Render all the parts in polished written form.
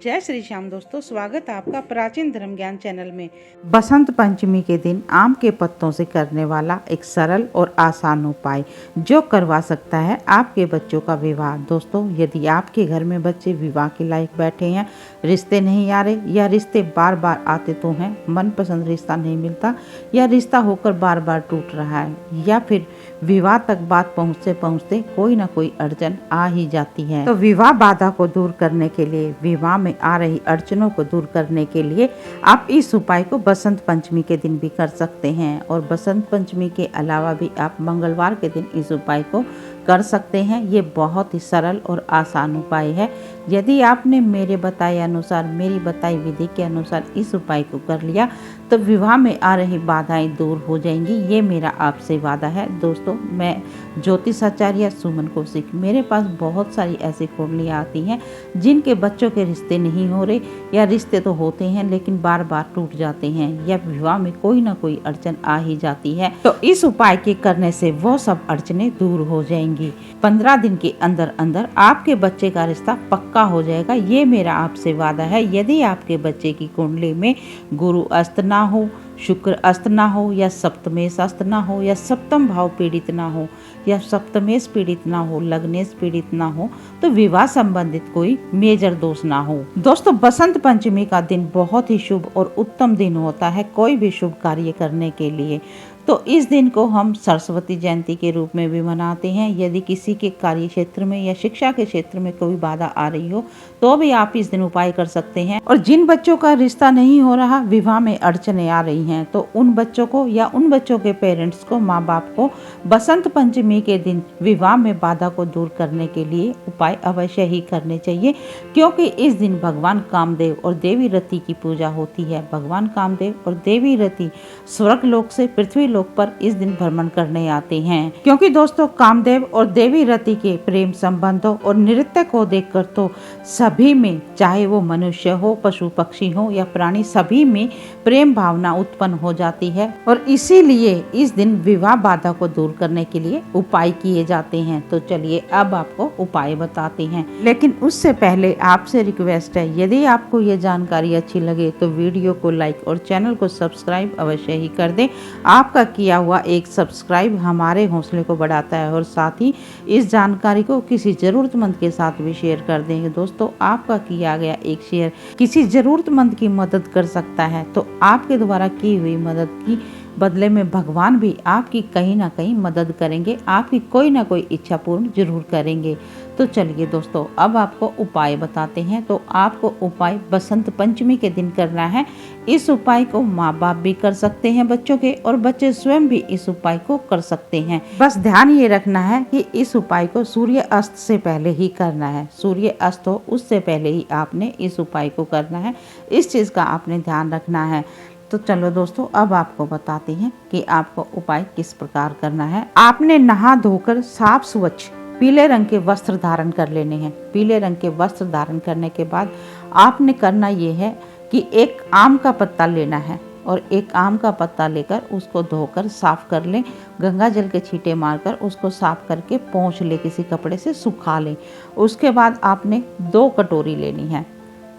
जय श्री श्याम दोस्तों, स्वागत है आपका प्राचीन धर्म ज्ञान चैनल में। बसंत पंचमी के दिन आम के पत्तों से करने वाला एक सरल और आसान उपाय जो करवा सकता है आपके बच्चों का विवाह। दोस्तों, यदि आपके घर में बच्चे विवाह के लायक बैठे हैं, रिश्ते नहीं आ रहे या रिश्ते बार बार आते तो हैं, मनपसंद रिश्ता नहीं मिलता या रिश्ता होकर बार बार टूट रहा है या फिर विवाह तक बात पहुँचते पहुँचते कोई ना कोई अड़चन आ ही जाती है, तो विवाह बाधा को दूर करने के लिए, विवाह में आ रही अड़चनों को दूर करने के लिए आप इस उपाय को बसंत पंचमी के दिन भी कर सकते हैं। और बसंत पंचमी के अलावा भी आप मंगलवार के दिन इस उपाय को कर सकते हैं। ये बहुत ही सरल और आसान उपाय है। यदि आपने मेरे बताए अनुसार, मेरी बताई विधि के अनुसार इस उपाय को कर लिया तो विवाह में आ रही बाधाएं दूर हो जाएंगी। ये मेरा आपसे वादा है। दोस्तों, मैं ज्योतिषाचार्य सुमन कौशिक, मेरे पास बहुत सारी ऐसी कुंडलियाँ आती हैं जिनके बच्चों के रिश्ते नहीं हो रहे या रिश्ते तो होते हैं लेकिन बार बार टूट जाते हैं या विवाह में कोई ना कोई अड़चन आ ही जाती है। तो इस उपाय के करने से वो सब अड़चनें दूर हो जाएंगी। 15 दिन के अंदर अंदर आपके बच्चे का रिश्ता पक्का हो जाएगा। ये मेरा आपसे वादा है। यदि आपके बच्चे की कुंडली में गुरु अस्त ना हो, शुक्र अस्त ना हो या सप्तमेश अस्त ना हो या सप्तम भाव पीड़ित ना हो या सप्तमेश पीड़ित ना हो, लग्नेश पीड़ित ना हो, तो विवाह संबंधित कोई मेजर दोष ना हो। दोस्तों, बसंत पंचमी का दिन बहुत ही शुभ और उत्तम दिन होता है कोई भी शुभ कार्य करने के लिए। तो इस दिन को हम सरस्वती जयंती के रूप में भी मनाते हैं। यदि किसी के कार्य क्षेत्र में या शिक्षा के क्षेत्र में कोई बाधा आ रही हो तो भी आप इस दिन उपाय कर सकते हैं। और जिन बच्चों का रिश्ता नहीं हो रहा, विवाह में अड़चनें आ रही हैं, तो उन बच्चों को या उन बच्चों के पेरेंट्स को, माँ बाप को बसंत पंचमी के दिन विवाह में बाधा को दूर करने के लिए उपाय अवश्य ही करने चाहिए, क्योंकि इस दिन भगवान कामदेव और देवी रति की पूजा होती है। भगवान कामदेव और देवी रति स्वर्ग लोक से पृथ्वी लोक पर इस दिन भ्रमण करने आते हैं, क्योंकि दोस्तों कामदेव और देवी रति के प्रेम संबंधों और नृत्य को देखकर तो सभी में, चाहे वो मनुष्य हो, पशु पक्षी हो या प्राणी, सभी में प्रेम भावना उत्पन्न हो जाती है। और इसीलिए इस दिन विवाह बाधा को दूर करने के लिए उपाय किए जाते हैं। तो चलिए अब आपको उपाय बताते हैं, लेकिन उससे पहले आपसे रिक्वेस्ट है, यदि आपको ये जानकारी अच्छी लगे तो वीडियो को लाइक और चैनल को सब्सक्राइब अवश्य ही कर दें। आपका किया हुआ एक सब्सक्राइब हमारे हौसले को बढ़ाता है और साथ ही इस जानकारी को किसी जरूरतमंद के साथ भी शेयर कर देंगे। दोस्तों, आपका किया गया एक शेयर किसी जरूरतमंद की मदद कर सकता है, तो आपके द्वारा की हुई मदद की बदले में भगवान भी आपकी कहीं ना कहीं मदद करेंगे, आपकी कोई ना कोई इच्छा पूर्ण जरूर करेंगे। तो चलिए दोस्तों, अब आपको उपाय बताते हैं। तो आपको उपाय बसंत पंचमी के दिन करना है। इस उपाय को माँ बाप भी कर सकते हैं बच्चों के, और बच्चे स्वयं भी इस उपाय को कर सकते हैं। बस ध्यान ये रखना है कि इस उपाय को सूर्य अस्त से पहले ही करना है। सूर्य अस्त हो उससे पहले ही आपने इस उपाय को करना है। इस चीज़ का आपने ध्यान रखना है। तो चलो दोस्तों, अब आपको बताते हैं कि आपको उपाय किस प्रकार करना है। आपने नहा धोकर साफ स्वच्छ पीले रंग के वस्त्र धारण कर लेने हैं। पीले रंग के वस्त्र धारण करने के बाद आपने करना ये है कि एक आम का पत्ता लेना है और एक आम का पत्ता लेकर उसको धोकर साफ कर लें। गंगा जल के छींटे मारकर उसको साफ करके पोंछ ले, किसी कपड़े से सुखा लें। उसके बाद आपने 2 कटोरी लेनी है।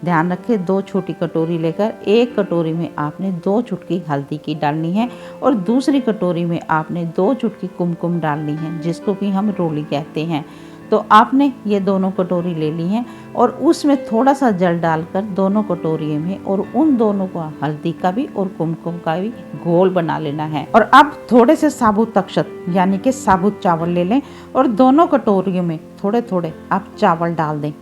ध्यान रखें, 2 छोटी कटोरी लेकर एक कटोरी में आपने 2 चुटकी हल्दी की डालनी है और दूसरी कटोरी में आपने 2 चुटकी कुमकुम डालनी है, जिसको कि हम रोली कहते हैं। तो आपने ये दोनों कटोरी ले ली हैं और उसमें थोड़ा सा जल डालकर दोनों कटोरी में और उन दोनों को, हल्दी का भी और कुमकुम का भी, घोल बना लेना है। और अब थोड़े से साबुत अक्षत यानी कि साबुत चावल ले लें और दोनों कटोरियों में थोड़े थोड़े आप चावल डाल दें।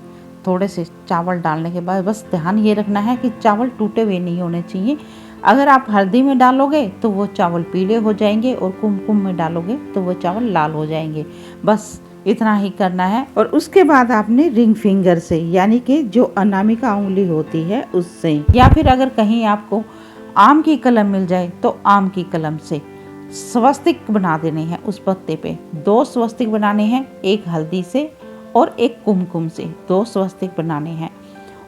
थोड़े से चावल डालने के बाद बस ध्यान ये रखना है कि चावल टूटे हुए नहीं होने चाहिए। अगर आप हल्दी में डालोगे तो वो चावल पीले हो जाएंगे और कुमकुम में डालोगे तो वो चावल लाल हो जाएंगे। बस इतना ही करना है। और उसके बाद आपने रिंग फिंगर से, यानी कि जो अनामिका उंगली होती है उससे, या फिर अगर कहीं आपको आम की कलम मिल जाए तो आम की कलम से स्वस्तिक बना देने हैं। उस पत्ते पे 2 स्वस्तिक बनाने हैं, एक हल्दी से और एक कुमकुम से 2 स्वस्तिक बनाने हैं।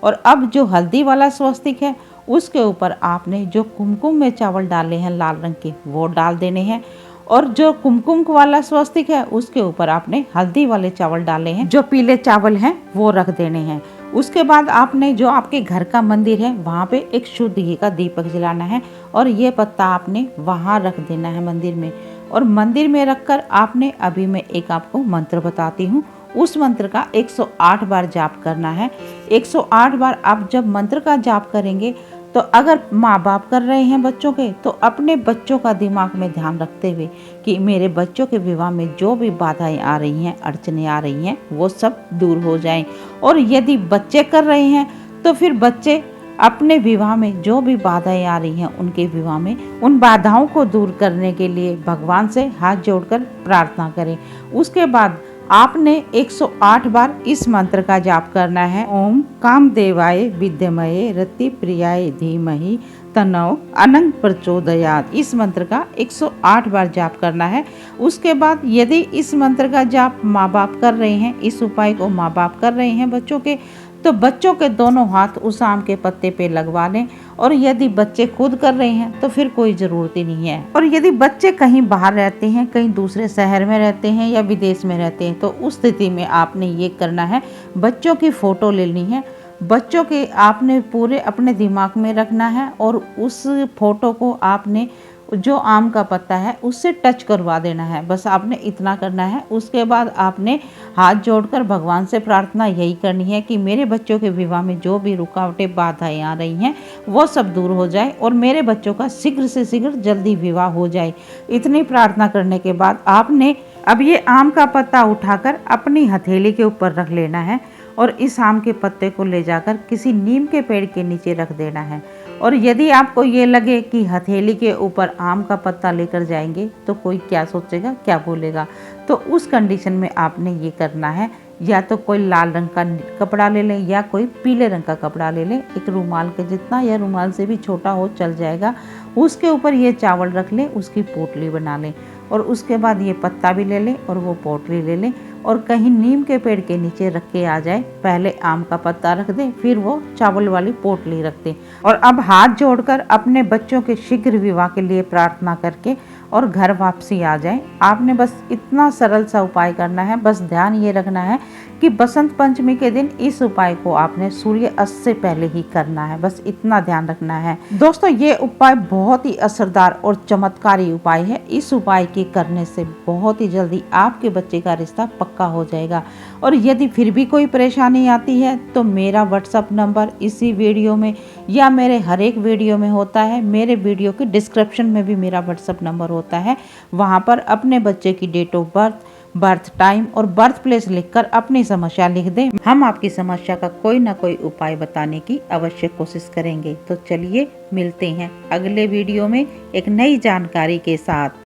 और अब जो हल्दी वाला स्वस्तिक है उसके ऊपर आपने जो कुमकुम में चावल डाले हैं लाल रंग के, वो डाल देने हैं। और जो कुमकुम वाला स्वस्तिक है उसके ऊपर आपने हल्दी वाले चावल डाले हैं, जो पीले चावल हैं वो रख देने हैं। उसके बाद आपने जो आपके घर का मंदिर है वहाँ पे एक शुद्ध घी का दीपक जलाना है और ये पत्ता आपने वहाँ रख देना है मंदिर में। और मंदिर में रखकर आपने, अभी मैं एक आपको मंत्र बताती हूँ, उस मंत्र का 108 बार जाप करना है। 108 बार आप जब मंत्र का जाप करेंगे तो अगर माँ बाप कर रहे हैं बच्चों के, तो अपने बच्चों का दिमाग में ध्यान रखते हुए कि मेरे बच्चों के विवाह में जो भी बाधाएं आ रही हैं, अड़चने आ रही हैं, वो सब दूर हो जाएं। और यदि बच्चे कर रहे हैं तो फिर बच्चे अपने विवाह में जो भी बाधाएं आ रही हैं, उनके विवाह में उन बाधाओं को दूर करने के लिए भगवान से हाथ जोड़कर प्रार्थना करें। उसके बाद आपने 108 बार इस मंत्र का जाप करना है। ओम कामदेवाय विद्यमये रति प्रियाय धीमहि तन्नो अनंत प्रचोदयात्। इस मंत्र का 108 बार जाप करना है। उसके बाद यदि इस मंत्र का जाप माँ बाप कर रहे हैं, इस उपाय को माँ बाप कर रहे हैं बच्चों के, तो बच्चों के दोनों हाथ उस आम के पत्ते पे लगवा लें। और यदि बच्चे खुद कर रहे हैं तो फिर कोई ज़रूरत ही नहीं है। और यदि बच्चे कहीं बाहर रहते हैं, कहीं दूसरे शहर में रहते हैं या विदेश में रहते हैं, तो उस स्थिति में आपने ये करना है, बच्चों की फ़ोटो लेनी है, बच्चों के आपने पूरे अपने दिमाग में रखना है और उस फोटो को आपने जो आम का पत्ता है उससे टच करवा देना है। बस आपने इतना करना है। उसके बाद आपने हाथ जोड़कर भगवान से प्रार्थना यही करनी है कि मेरे बच्चों के विवाह में जो भी रुकावटें बाधाएं आ रही हैं वो सब दूर हो जाए और मेरे बच्चों का शीघ्र से शीघ्र जल्दी विवाह हो जाए। इतनी प्रार्थना करने के बाद आपने अब ये आम का पत्ता उठाकर अपनी हथेली के ऊपर रख लेना है और इस आम के पत्ते को ले जाकर किसी नीम के पेड़ के नीचे रख देना है। और यदि आपको ये लगे कि हथेली के ऊपर आम का पत्ता लेकर जाएंगे तो कोई क्या सोचेगा, क्या बोलेगा, तो उस कंडीशन में आपने ये करना है, या तो कोई लाल रंग का कपड़ा ले लें या कोई पीले रंग का कपड़ा ले लें, एक रुमाल के जितना या रुमाल से भी छोटा हो चल जाएगा। उसके ऊपर ये चावल रख लें, उसकी पोटली बना लें और उसके बाद ये पत्ता भी ले लें और वो पोटली ले लें और कहीं नीम के पेड़ के नीचे रख के आ जाए। पहले आम का पत्ता रख दें, फिर वो चावल वाली पोटली रख दें और अब हाथ जोड़कर अपने बच्चों के शीघ्र विवाह के लिए प्रार्थना करके और घर वापसी आ जाए। आपने बस इतना सरल सा उपाय करना है। बस ध्यान ये रखना है कि बसंत पंचमी के दिन इस उपाय को आपने सूर्य अस्त से पहले ही करना है। बस इतना ध्यान रखना है। दोस्तों, ये उपाय बहुत ही असरदार और चमत्कारी उपाय है। इस उपाय के करने से बहुत ही जल्दी आपके बच्चे का रिश्ता पक्का हो जाएगा। और यदि फिर भी कोई परेशानी आती है तो मेरा व्हाट्सएप नंबर इसी वीडियो में या मेरे हर एक वीडियो में होता है। मेरे वीडियो के डिस्क्रिप्शन में भी मेरा व्हाट्सएप नंबर होता है। वहाँ पर अपने बच्चे की date of birth, birth time और बर्थ प्लेस लिखकर अपनी समस्या लिख दें। हम आपकी समस्या का कोई ना कोई उपाय बताने की अवश्य कोशिश करेंगे। तो चलिए मिलते हैं अगले वीडियो में एक नई जानकारी के साथ।